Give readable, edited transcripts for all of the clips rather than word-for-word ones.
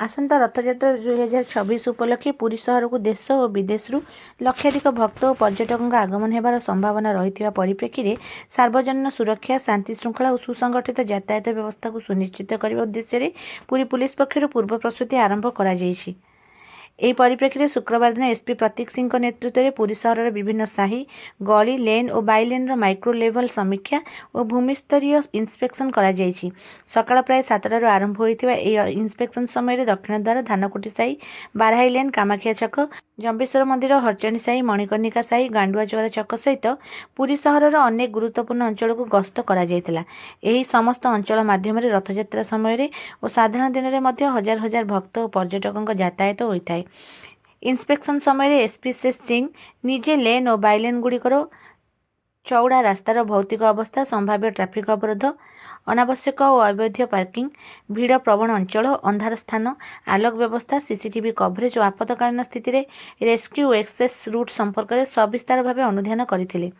आसंता रथयात्रा 2026 उपलक्षे पुरी सहर को देश और विदेशरू लक्षाधिक भक्त और पर्यटकों आगमन होबार संभावना रही परिप्रेक्षी में सार्वजनिक सुरक्षा शांति श्रृंखला और सुसंगठित यातायात व्यवस्था को सुनिश्चित करने उद्देश्य पुरी पुलिस पक्षर पूर्व प्रस्तुति आरंभ कर ଏହି ପରିପ୍ରେକ୍ଷୀରେ शुक्रवार दिन एसपी प्रतीक सिंह नेतृत्व में पुरी सहर विभिन्न साही गली लेन और बाइलेन माइक्रो लेवल समीक्षा और भूमिस्तरीय इन्स्पेक्शन कर सकाळ प्राय 7टार आरंभ होता इन्स्पेक्शन समय दक्षिण द्वार धानकुटी साही बाराही लेन कामाखिया छक जम्बेश्वर मंदिर हरचणी साही मणिकर्णिका साही गांडुआ चौरा छक सहित पुरी सहर अनेक गुरुत्वपूर्ण अंचल को गस्त कर समस्त अंचल माध्यम रथयात्रा समय और साधारण दिन में हजार हजार भक्त और पर्यटकों यातायात होता है। इन्स्पेक्शन समय एसपी श्री सिंह निजे लेन और बाइलेन गुड़िकर चौड़ा रास्तार भौतिक अवस्था संभाव्य ट्राफिक अवरोध अनावश्यक और अवैध पार्किंग भीड़ प्रवण अंचल अंधार स्थान आलोक व्यवस्था सीसीटीवी कवरेज और आपातकालीन स्थिति रे रेस्क्यू एक्सेस रूट संपर्क में सविस्तार भाव अनुधान करथिले।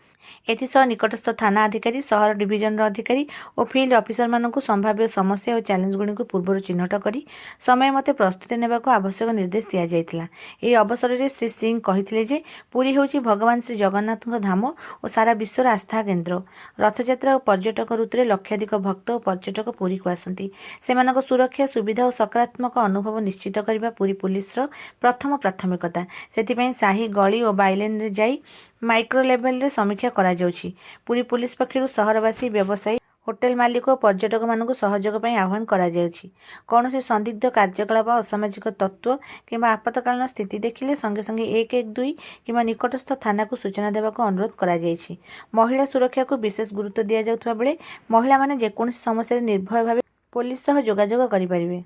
एथिसह निकटस्थ थाना अधिकारी सहर डिविजन अधिकारी और फील्ड ऑफिसर मानक संभाव्य समस्या और चैलेंज गुड़ी को पूर्व चिन्हट कर समय मते प्रस्तुति नेबा को आवश्यक निर्देश दिया जायतिला। एही अवसर में श्री सिंह कहिथिले जे पुरी होउची भगवान श्री जगन्नाथ धाम और सारा विश्वर आस्था केन्द्र। रथयात्रा और पर्यटक ऋतु में लक्षाधिक भक्त और पर्यटक पुरी को आसती सेमानक सुरक्षा सुविधा और सकारात्मक अनुभव निश्चित करने पुरी पुलिस प्रथम प्राथमिकता। सेथिपई साही गली और बाइलेन रे जाई माइक्रो लेवल रे समीक्षा करा जाउछि। पुरी पुलिस पक्षरु सहरवासी व्यवसायी होटेल मालिक और पर्यटक मानक सहयोग पर आह्वान करा जाउछि। कौनसी संदिग्ध कार्यकलाप असामाजिक तत्व किंबा आपातकालीन स्थिति देखिले संगे संगे 112 किंबा निकटस्थ थाना को सूचना देवा को अनुरोध करा जाइछि। महिला सुरक्षा को विशेष गुरुत्व दिया जाउथबा बेले महिला माने जेकोनसी समस्या निर्भय भाव पुलिस सह जोगाजोग करि परिबे।